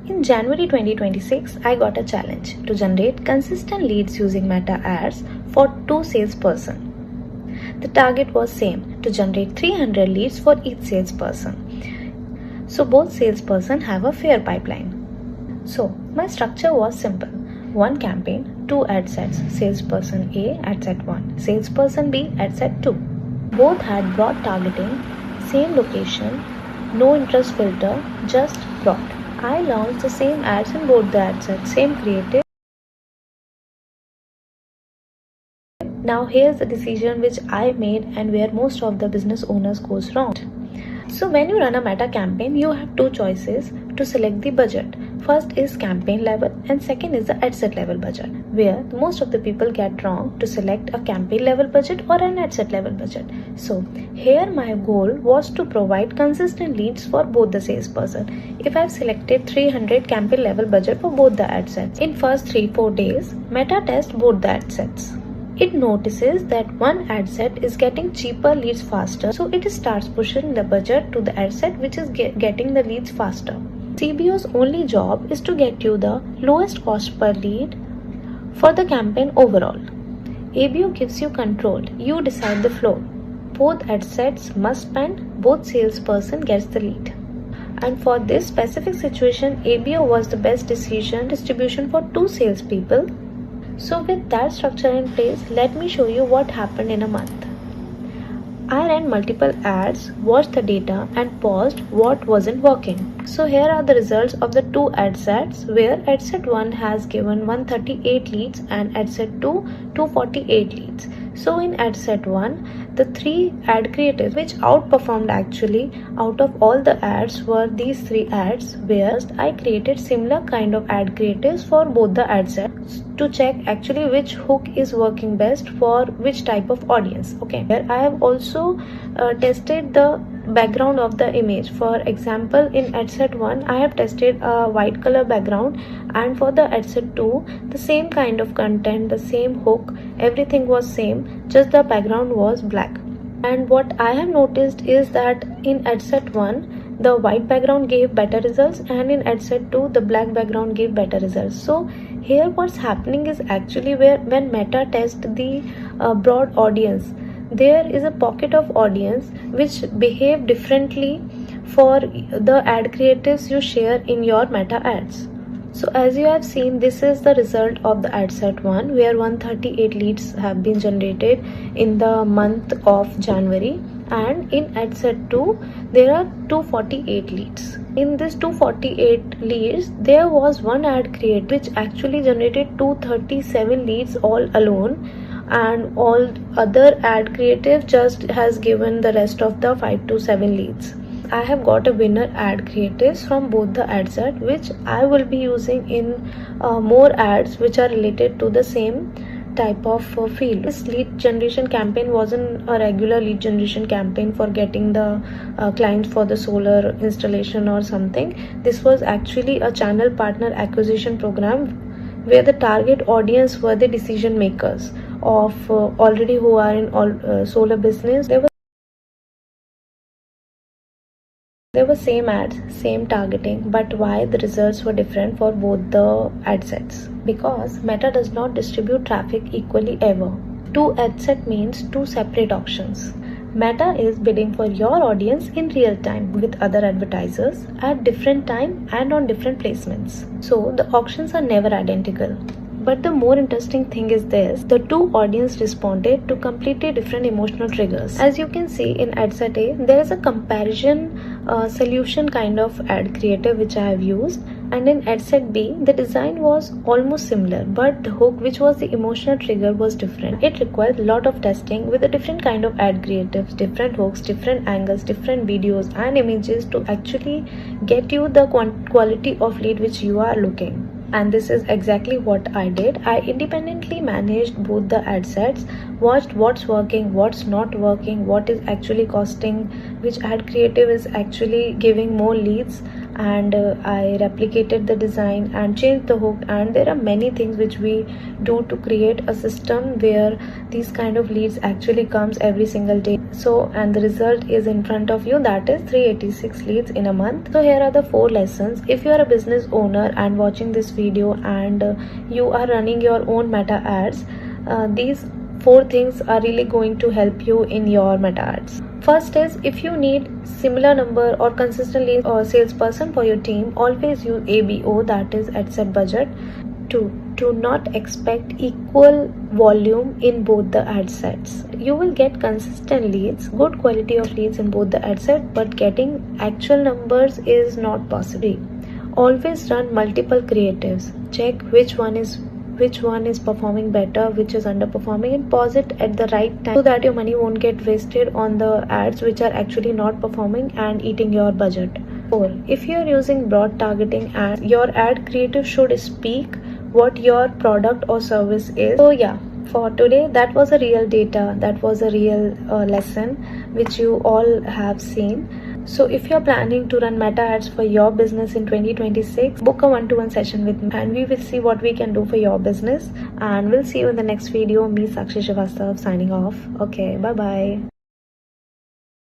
In January 2026, I got a challenge to generate consistent leads using Meta ads for 2 salesperson. The target was same, to generate 300 leads for each salesperson. So both salesperson have a fair pipeline. So my structure was simple. One campaign, 2 ad sets, salesperson A ad set 1, salesperson B ad set 2. Both had broad targeting, same location, no interest filter, just broad. I launched the same ads in both the ad sets, same creative. Now here's the decision which I made and where most of the business owners goes wrong. So when you run a Meta campaign, you have 2 choices to select the budget. First is campaign level and second is the ad set level budget, where most of the people get wrong to select a campaign level budget or an ad set level budget. So here my goal was to provide consistent leads for both the salesperson. If I've selected 300 campaign level budget for both the ad sets, in first 3-4 days, Meta tests both the ad sets. It notices that one ad set is getting cheaper leads faster, so it starts pushing the budget to the ad set which is getting the leads faster. CBO's only job is to get you the lowest cost per lead for the campaign overall. ABO gives you control, you decide the flow. Both ad sets must spend, both salesperson gets the lead. And for this specific situation, ABO was the best decision distribution for 2 salespeople. So with that structure in place, let me show you what happened in a month. I ran multiple ads, watched the data and paused what wasn't working. So here are the results of the 2 ad sets, where ad set 1 has given 138 leads and ad set 2 248 leads. So in ad set 1, the 3 ad creatives which outperformed actually out of all the ads were these 3 ads, where I created similar kind of ad creatives for both the ad sets to check actually which hook is working best for which type of audience. Okay, here I have also tested the background of the image. For example, in ad set 1 I have tested a white color background, and for the ad set 2 the same kind of content, the same hook, everything was same, just the background was black. And what I have noticed is that in ad set 1 the white background gave better results, and in ad set 2 the black background gave better results. So here what's happening is actually when Meta tests the broad audience, there is a pocket of audience which behave differently for the ad creatives you share in your Meta ads. So as you have seen, this is the result of the ad set 1, where 138 leads have been generated in the month of January, and in ad set 2 there are 248 leads. In this 248 leads, there was one ad creative which actually generated 237 leads all alone, and all other ad creative just has given the rest of the 5 to 7 leads. I have got a winner ad creatives from both the ad set, which I will be using in more ads which are related to the same type of field. This lead generation campaign wasn't a regular lead generation campaign for getting the clients for the solar installation or something. This was actually a channel partner acquisition program where the target audience were the decision makers of already who are in solar business. There were same ads, same targeting, but why the results were different for both the ad sets? Because Meta does not distribute traffic equally ever. 2 ad set means 2 separate auctions. Meta is bidding for your audience in real time with other advertisers at different time and on different placements. So the auctions are never identical. But the more interesting thing is this: the 2 audience responded to completely different emotional triggers. As you can see in ad set A, there is a comparison solution kind of ad creative which I have used, and in ad set B, the design was almost similar, but the hook, which was the emotional trigger, was different. It required a lot of testing with a different kind of ad creatives, different hooks, different angles, different videos and images to actually get you the quality of lead which you are looking. And this is exactly what I did. I independently managed both the ad sets, watched what's working, what's not working, what is actually costing, which ad creative is actually giving more leads, and I replicated the design and changed the hook, and there are many things which we do to create a system where these kind of leads actually comes every single day. So, and the result is in front of you, that is 386 leads in a month. So here are the 4 lessons. If you are a business owner and watching this video and you are running your own meta ads, these 4 things are really going to help you in your meta ads. First is, if you need similar number or consistently or salesperson for your team, always use ABO, that is at set budget. 2. Do not expect equal volume in both the ad sets. You will get consistent leads, good quality of leads in both the ad set, but getting actual numbers is not possible. Always run multiple creatives. Check which one is performing better, which is underperforming, and pause it at the right time so that your money won't get wasted on the ads which are actually not performing and eating your budget. 4. If you are using broad targeting ads, your ad creative should speak what your product or service is. So yeah, for today, that was a real data, that was a real lesson which you all have seen. So if you're planning to run meta ads for your business in 2026, book a one-to-one session with me and we will see what we can do for your business. And we'll see you in the next video. Me, Sakshi Srivastav, signing off. Okay, bye-bye.